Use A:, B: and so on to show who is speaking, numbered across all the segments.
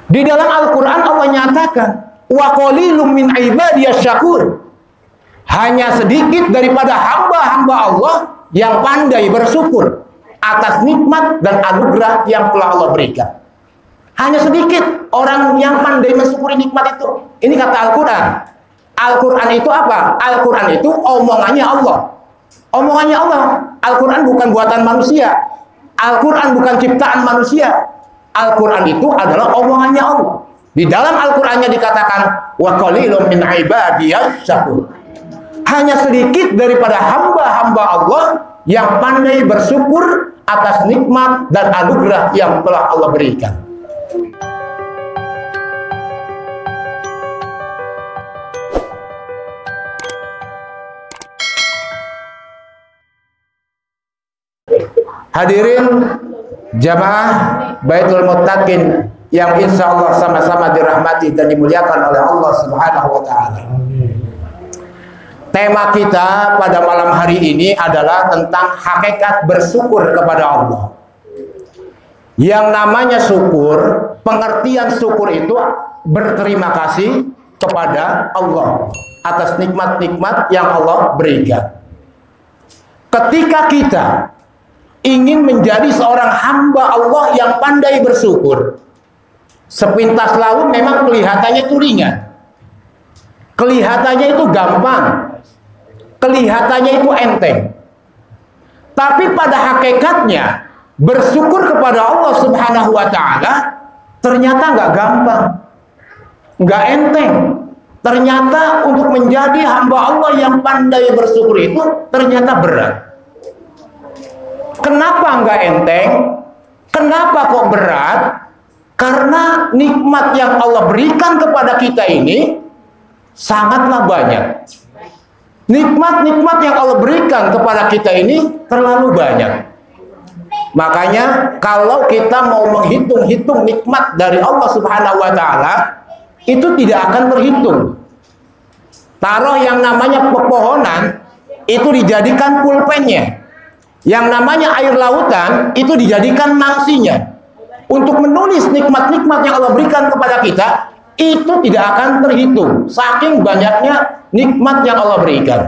A: Di dalam Al-Quran Allah nyatakan, wa qalilum min ibadiyas syakur. Hanya sedikit daripada hamba-hamba Allah yang pandai bersyukur atas nikmat dan anugerah yang telah Allah berikan. Hanya sedikit orang yang pandai mensyukuri nikmat itu. Ini kata Al-Quran. Al-Quran itu apa? Al-Quran itu omongannya Allah. Omongannya Allah. Al-Quran bukan buatan manusia. Al-Quran bukan ciptaan manusia. Al-Quran itu adalah omongannya Allah. Di dalam Al-Qurannya dikatakan, wa qalilum min ibadiyas syakur. Hanya sedikit daripada hamba-hamba Allah yang pandai bersyukur atas nikmat dan anugerah yang telah Allah berikan. Hadirin jamaah Baitul Muttaqin yang insya Allah sama-sama dirahmati dan dimuliakan oleh Allah Subhanahu wa Ta'ala. Tema kita pada malam hari ini adalah tentang hakikat bersyukur kepada Allah. Yang namanya syukur, pengertian syukur itu berterima kasih kepada Allah atas nikmat-nikmat yang Allah berikan. Ketika kita ingin menjadi seorang hamba Allah yang pandai bersyukur, sepintas lalu memang kelihatannya itu ringan, kelihatannya itu gampang, kelihatannya itu enteng. Tapi pada hakikatnya bersyukur kepada Allah Subhanahu wa Ta'ala ternyata nggak gampang, nggak enteng. Ternyata untuk menjadi hamba Allah yang pandai bersyukur itu ternyata berat. Kenapa nggak enteng? Kenapa kok berat? Karena nikmat yang Allah berikan kepada kita ini sangatlah banyak. Nikmat-nikmat yang Allah berikan kepada kita ini terlalu banyak. Makanya kalau kita mau menghitung-hitung nikmat dari Allah Subhanahu wa Ta'ala, itu tidak akan terhitung. Taruh yang namanya pepohonan itu dijadikan pulpennya. Yang namanya air lautan itu dijadikan nangsinya. Untuk menulis nikmat-nikmat yang Allah berikan kepada kita, itu tidak akan terhitung. Saking banyaknya nikmat yang Allah berikan.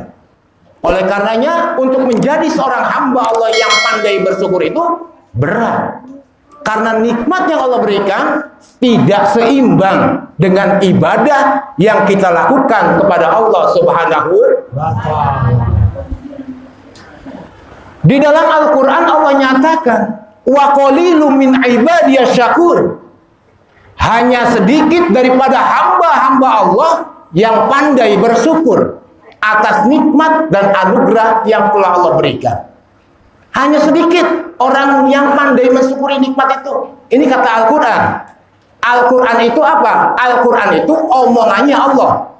A: Oleh karenanya, untuk menjadi seorang hamba Allah yang pandai bersyukur itu berat. Karena nikmat yang Allah berikan tidak seimbang dengan ibadah yang kita lakukan kepada Allah Subhanahu wa Ta'ala. Di dalam Al-Quran Allah nyatakan, wa qalilum min ibadiyas syakur. Hanya sedikit daripada hamba-hamba Allah yang pandai bersyukur atas nikmat dan anugerah yang telah Allah berikan. Hanya sedikit orang yang pandai mensyukuri nikmat itu. Ini kata Al-Quran. Al-Quran itu apa? Al-Quran itu omongannya Allah.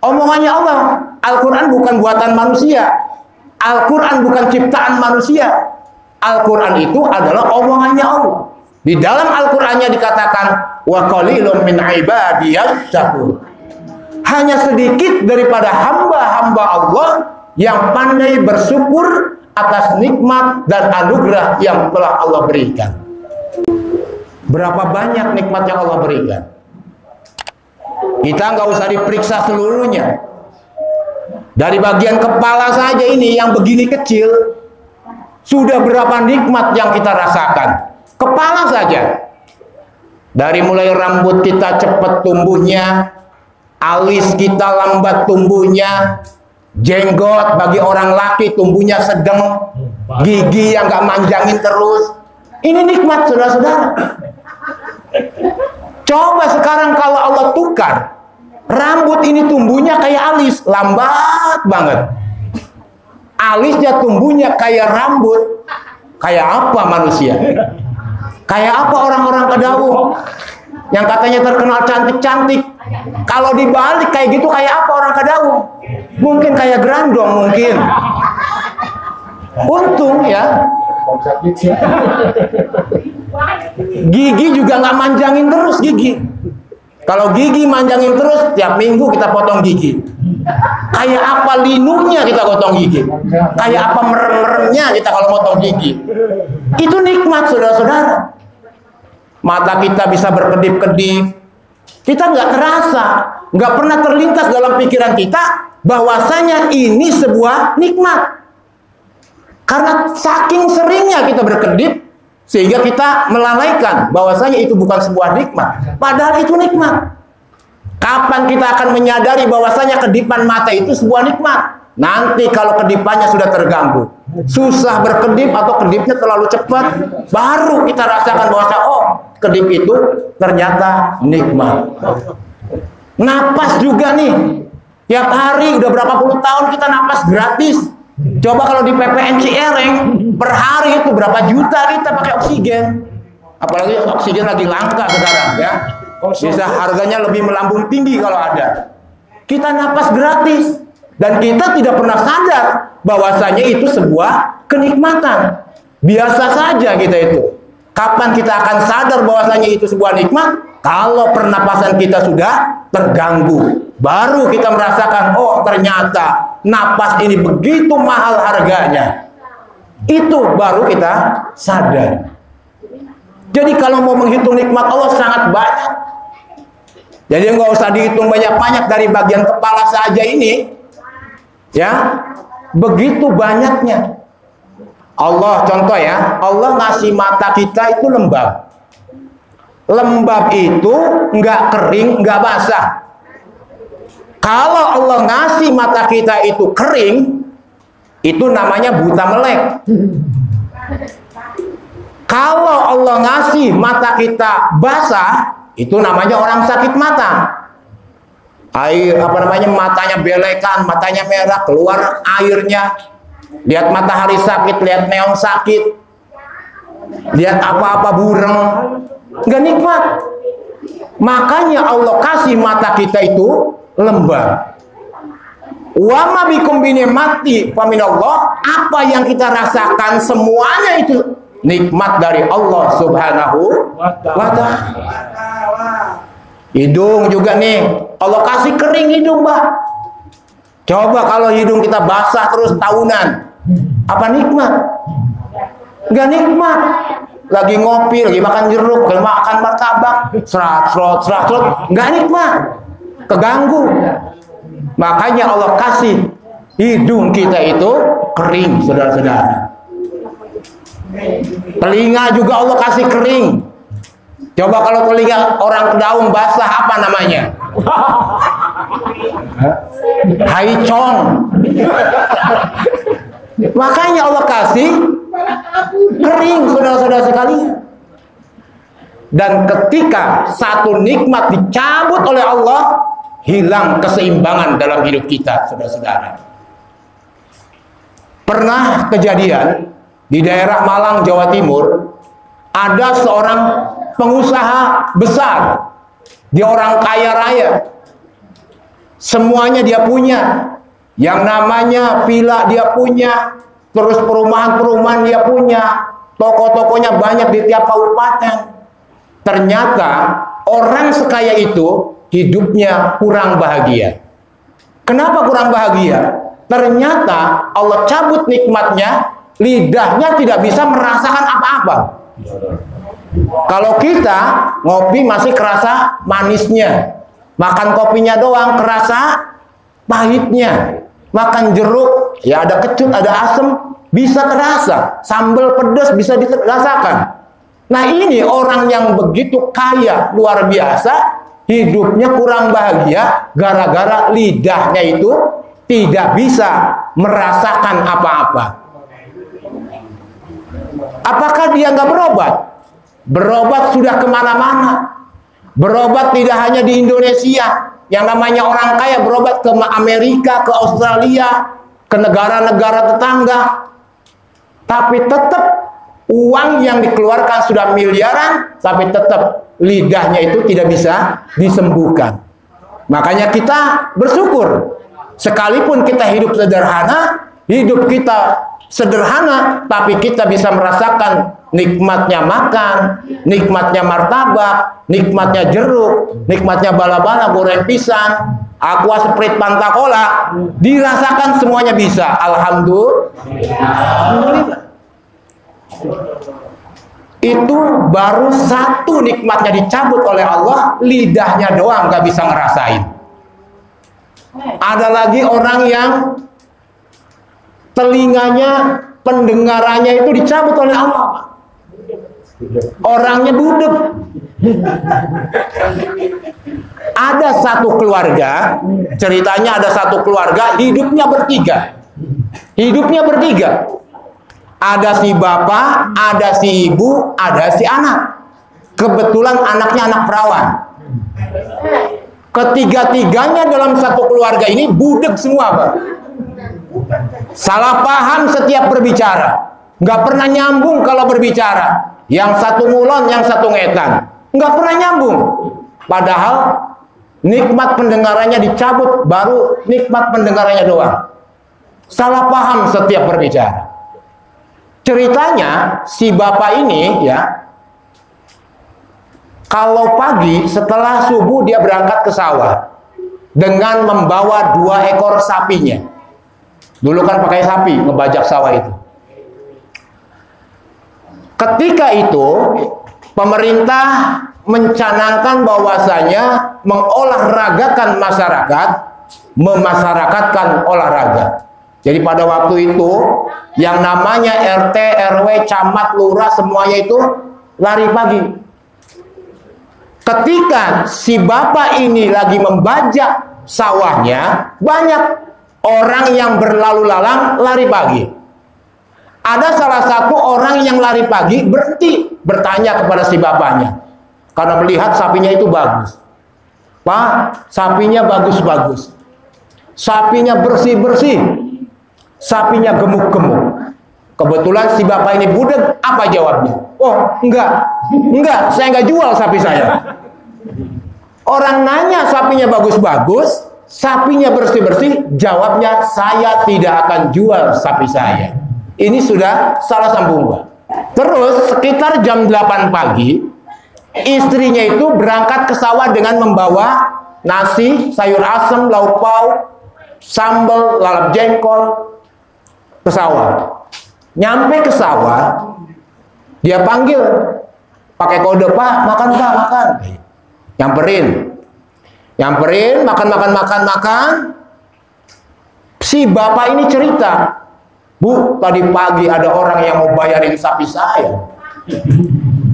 A: Omongannya Allah. Al-Quran bukan buatan manusia. Al-Quran bukan ciptaan manusia. Al-Quran itu adalah omongannya Allah. Di dalam Al-Qurannya dikatakan, wa qalilum min ibadiyas syakur. Hanya sedikit daripada hamba-hamba Allah yang pandai bersyukur atas nikmat dan anugerah yang telah Allah berikan. Berapa banyak nikmat yang Allah berikan? Kita nggak usah diperiksa seluruhnya. Dari bagian kepala saja ini yang begini kecil, sudah berapa nikmat yang kita rasakan. Kepala saja. Dari mulai rambut kita cepat tumbuhnya, alis kita lambat tumbuhnya, jenggot bagi orang laki tumbuhnya sedang, gigi yang gak manjangin terus. Ini nikmat, saudara-saudara. Coba sekarang kalau Allah tukar, rambut ini tumbuhnya kayak alis, lambat banget. Alisnya tumbuhnya kayak rambut, kayak apa manusia? Kayak apa orang-orang Kedaung yang katanya terkenal cantik-cantik? Kalau dibalik kayak gitu, kayak apa orang Kedaung? Mungkin kayak Grandong mungkin. Untung ya. Gigi juga nggak manjangin terus gigi. Kalau gigi manjangin terus, tiap minggu kita potong gigi. Kayak apa linunya kita potong gigi. Kayak apa merem-meremnya kita kalau potong gigi. Itu nikmat, saudara-saudara. Mata kita bisa berkedip-kedip, Kita nggak terasa, nggak pernah terlintas dalam pikiran kita bahwasanya ini sebuah nikmat. Karena saking seringnya kita berkedip, sehingga kita melalaikan bahwasanya itu bukan sebuah nikmat. Padahal itu nikmat. Kapan kita akan menyadari bahwasanya kedipan mata itu sebuah nikmat? Nanti kalau kedipannya sudah terganggu, susah berkedip atau kedipnya terlalu cepat, baru kita rasakan bahwasanya oh, kedip itu ternyata nikmat. Napas juga nih, tiap hari udah berapa puluh tahun kita napas gratis. Coba kalau di PPN Cihereng per hari itu berapa juta kita pakai oksigen. Apalagi oksigen lagi langka sekarang ya. Bisa harganya lebih melambung tinggi kalau ada. Kita napas gratis dan kita tidak pernah sadar bahwasanya itu sebuah kenikmatan. Biasa saja kita itu. Kapan kita akan sadar bahwasanya itu sebuah nikmat? Kalau pernapasan kita sudah terganggu. Baru kita merasakan, oh ternyata napas ini begitu mahal harganya. Itu baru kita sadar. Jadi kalau mau menghitung nikmat Allah sangat banyak. Jadi nggak usah dihitung banyak-banyak dari bagian kepala saja ini. Ya, begitu banyaknya. Allah contoh ya, Allah ngasih mata kita itu lembab. Lembab itu nggak kering, nggak basah. Kalau Allah ngasih mata kita itu kering, itu namanya buta melek. Kalau Allah ngasih mata kita basah, itu namanya orang sakit mata. Air apa namanya, matanya belekan, matanya merah, keluar airnya. Lihat matahari sakit, lihat neon sakit, lihat apa-apa bureng, nggak nikmat. Makanya Allah kasih mata kita itu lembab. Wa ma bikum bi ni'mati fa minallah. Apa yang kita rasakan semuanya itu nikmat dari Allah Subhanahu wa ta'ala. Hidung juga nih, Allah kasih kering hidung, Mbak. Coba kalau hidung kita basah terus tahunan, apa nikmat? Nggak nikmat. Lagi ngopi, lagi makan jeruk, lagi makan martabak, serat, nggak nikmat. Keganggu. Makanya Allah kasih hidung kita itu kering, saudara-saudara. Telinga juga Allah kasih kering. Coba kalau telinga orang kedaung basah, apa namanya? Haicong. Makanya Allah kasih kering, saudara-saudara sekalian. Dan ketika satu nikmat dicabut oleh Allah, hilang keseimbangan dalam hidup kita, saudara-saudara. Pernah kejadian di daerah Malang, Jawa Timur, ada seorang pengusaha besar. Dia orang kaya raya. Semuanya dia punya. Yang namanya villa dia punya. Terus perumahan-perumahan dia punya. Toko-tokonya banyak di tiap kabupaten. Ternyata orang sekaya itu hidupnya kurang bahagia. Kenapa kurang bahagia? Ternyata Allah cabut nikmatnya, lidahnya tidak bisa merasakan apa-apa. Kalau kita ngopi masih kerasa manisnya, makan kopinya doang kerasa pahitnya, makan jeruk ya ada kecut, ada asam, bisa terasa, sambal pedas bisa dirasakan. Nah ini orang yang begitu kaya luar biasa, hidupnya kurang bahagia gara-gara lidahnya itu tidak bisa merasakan apa-apa. Apakah dia nggak berobat? Berobat sudah kemana-mana. Berobat tidak hanya di Indonesia. Yang namanya orang kaya berobat ke Amerika, ke Australia, ke negara-negara tetangga. Tapi tetap uang yang dikeluarkan sudah miliaran, tapi tetap lidahnya itu tidak bisa disembuhkan. Makanya kita bersyukur. Sekalipun kita hidup sederhana, hidup kita sederhana, tapi kita bisa merasakan nikmatnya makan, nikmatnya martabak, nikmatnya jeruk, nikmatnya bala-bala, goreng pisang, aqua sprite, pantakola, dirasakan semuanya bisa. Alhamdulillah. itu baru satu nikmatnya dicabut oleh Allah, lidahnya doang gak bisa ngerasain. Ada lagi orang yang telinganya, pendengarannya itu dicabut oleh Allah, orangnya budek. Ada satu keluarga, ceritanya ada satu keluarga hidupnya bertiga. Ada si bapak, ada si ibu, ada si anak. Kebetulan anaknya anak perawan. Ketiga-tiganya dalam satu keluarga ini budek semua, Pak. Salah paham setiap berbicara. Nggak pernah nyambung kalau berbicara. Yang satu ngulon, yang satu ngetan. Nggak pernah nyambung. Padahal nikmat pendengarannya dicabut, baru nikmat pendengarannya doang. Salah paham setiap berbicara. Ceritanya si bapak ini ya, kalau pagi setelah subuh dia berangkat ke sawah dengan membawa 2 ekor sapinya. Dulu kan pakai sapi ngebajak sawah itu. Ketika itu pemerintah mencanangkan bahwasanya mengolahragakan masyarakat, memasyarakatkan olahraga. Jadi pada waktu itu yang namanya RT, RW, camat, lurah semuanya itu lari pagi. Ketika si bapak ini lagi membajak sawahnya, banyak orang yang berlalu lalang lari pagi. Ada salah satu orang yang lari pagi berhenti bertanya kepada si bapaknya karena melihat sapinya itu bagus. Pak, sapinya bagus-bagus, sapinya bersih-bersih, sapinya gemuk-gemuk. Kebetulan si bapak ini budek. Apa jawabnya? Oh, enggak, saya enggak jual sapi saya. Orang nanya sapinya bagus-bagus, sapinya bersih-bersih, jawabnya saya tidak akan jual sapi saya. Ini sudah salah sambung, Pak. Terus sekitar jam 8 pagi, istrinya itu berangkat ke sawah dengan membawa nasi, sayur asem, lauk pauk, sambal, lalap jengkol ke sawah. Nyampe ke sawah, dia panggil pakai kode, Pak, makan Pak, makan. Nyamperin, makan. Si bapak ini cerita, Bu, tadi pagi ada orang yang mau bayarin sapi saya.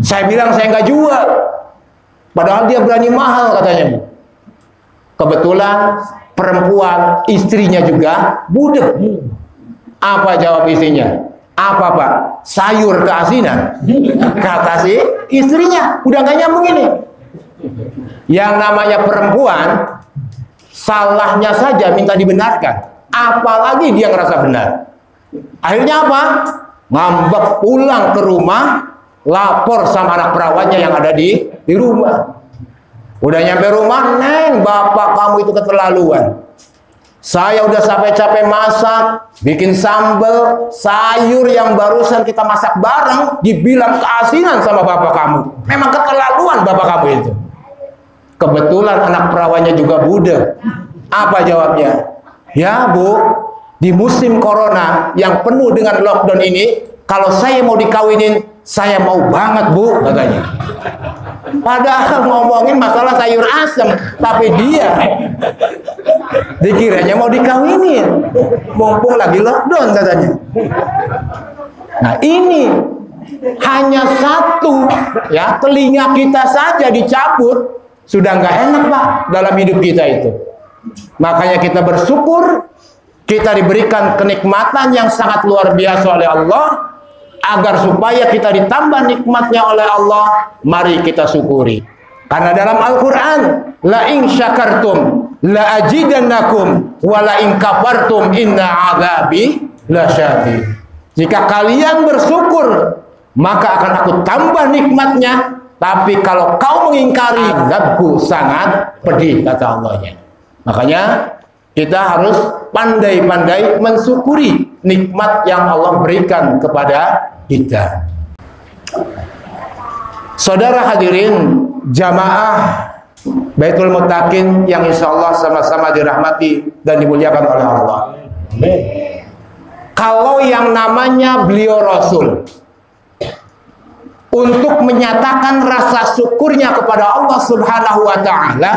A: Saya bilang saya nggak jual. Padahal dia berani mahal katanya, Bu. Kebetulan perempuan, istrinya juga budek. Apa jawab istrinya? Apa, Pak? Sayur keasinan. Kata si istrinya, udah nggak nyambung ini. Yang namanya perempuan, salahnya saja minta dibenarkan. Apalagi dia ngerasa benar. Akhirnya apa? Ngambek pulang ke rumah, lapor sama anak perawannya yang ada di rumah. Udah nyampe rumah, Neng, bapak kamu itu keterlaluan. Saya udah capek-capek masak, bikin sambal, sayur yang barusan kita masak bareng, dibilang keasinan sama bapak kamu. Memang keterlaluan bapak kamu itu. Kebetulan anak perawannya juga budek. Apa jawabnya? Ya, Bu, di musim corona yang penuh dengan lockdown ini, kalau saya mau dikawinin, saya mau banget, Bu, katanya. Padahal ngomongin masalah sayur asem, tapi dia dikiranya mau dikawinin, mumpung lagi lockdown katanya. Nah, ini hanya satu, ya, telinga kita saja dicabut, sudah nggak enak, Pak, dalam hidup kita itu. Makanya kita bersyukur kita diberikan kenikmatan yang sangat luar biasa oleh Allah, agar supaya kita ditambah nikmatnya oleh Allah, mari kita syukuri. Karena dalam Al-Quran, la in syakartum la ajidannakum wa la in kafartum inna adzabi lasyadid. Jika kalian bersyukur, maka akan aku tambah nikmatnya. Tapi kalau kau mengingkari, azabku sangat pedih, kata Allahnya. Makanya kita harus pandai-pandai mensyukuri nikmat yang Allah berikan kepada kita. Saudara hadirin jamaah Baitul Muttaqin yang insya Allah sama-sama dirahmati dan dimuliakan oleh Allah. Kalau yang namanya beliau Rasul, untuk menyatakan rasa syukurnya kepada Allah Subhanahu wa taala,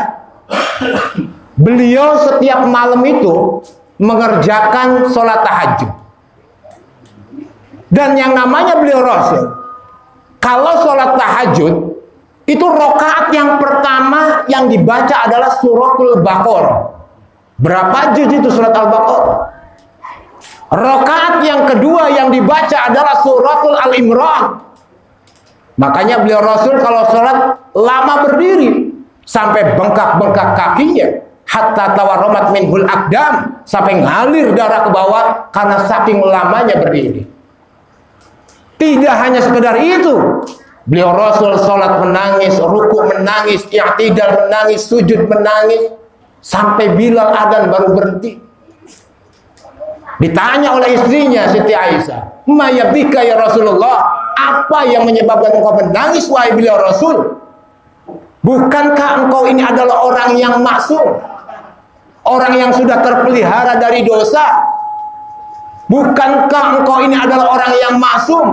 A: beliau setiap malam itu mengerjakan sholat tahajud. Dan yang namanya beliau Rasul, kalau sholat tahajud itu rokaat yang pertama yang dibaca adalah suratul Baqarah. Berapa juz itu surat Al-Baqarah? Rokaat yang kedua yang dibaca adalah suratul Al-Imran. Makanya beliau Rasul kalau sholat lama berdiri sampai bengkak-bengkak kakinya, hatta tawarromat minhul akdam, sampai ngalir darah ke bawah karena saking lamanya berdiri. Tidak hanya sekedar itu, beliau Rasul sholat menangis, ruku menangis, i'tidal menangis, sujud menangis, sampai Bilal adzan baru berhenti. Ditanya oleh istrinya Siti Aisyah, "Ma yabika ya Rasulullah?" Apa yang menyebabkan engkau menangis wahai beliau Rasul? Bukankah engkau ini adalah orang yang maksum? Orang yang sudah terpelihara dari dosa? Bukankah engkau ini adalah orang yang maksum?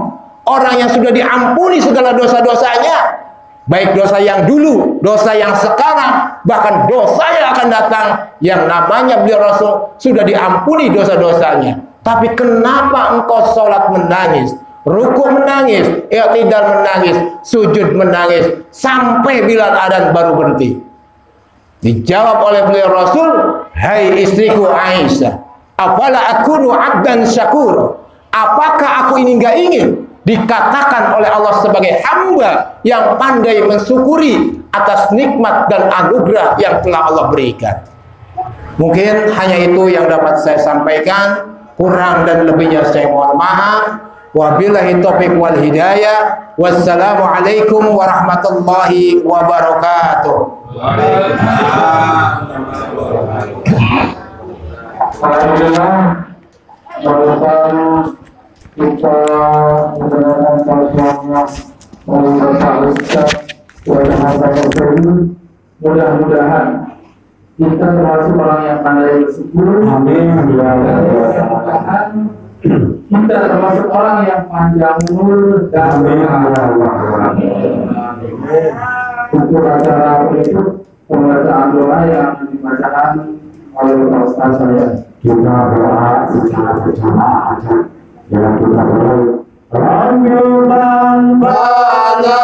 A: Orang yang sudah diampuni segala dosa-dosanya? Baik dosa yang dulu, dosa yang sekarang, bahkan dosa yang akan datang. Yang namanya beliau Rasul sudah diampuni dosa-dosanya. Tapi kenapa engkau sholat menangis? Ruku menangis, i'tidal menangis, sujud menangis, sampai Bilal adzan baru berhenti. Dijawab oleh beliau Rasul, "Hai istriku Aisyah, afala akunu abdan syakur?" Apakah aku ini enggak ingin dikatakan oleh Allah sebagai hamba yang pandai mensyukuri atas nikmat dan anugerah yang telah Allah berikan? Mungkin hanya itu yang dapat saya sampaikan. Kurang dan lebihnya saya mohon maaf. Wabillahi taufiq wal hidayah. Wassalamualaikum warahmatullahi wabarakatuh.
B: Alhamdulillah, barusan kita mendengarkan kajiannya dari Bapak Ustaz mudah-mudahan kita termasuk orang yang pandai bersyukur. Amin. Mudah-mudahan kita termasuk orang yang panjang umur dan untuk acara berikut pembacaan doa yang dibacakan oleh Ustaz saya. Kita berdoa secara berjamaah aja. Yang kita berdoa. Rabbiman bala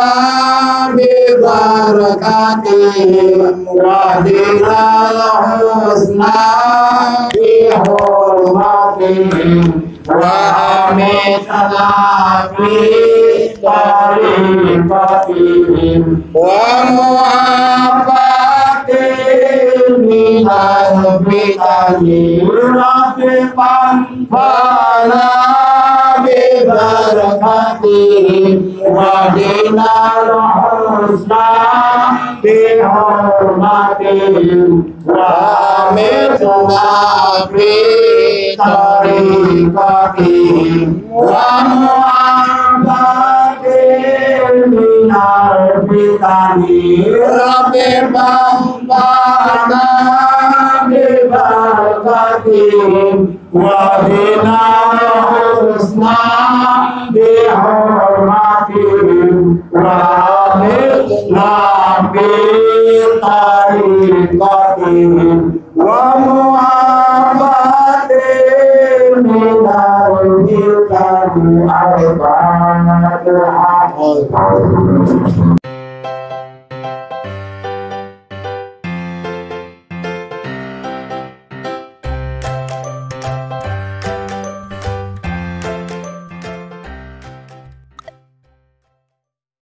B: bi barakatihim wa dinal husna bi hurmatihim wa amitna bi tariqatihim wa mu'afatihim minal bitani rafiqan bala barakatihim wa dinal husna bi hurmatihim wa amitna bi tariqatihim wa mu'afatihim minal bitani rabbi bambana bi barakatihim wa dinal husna bi hurmatihim wa amitna bi tariqatihim wa mu'afatihim minal bitani arba'atul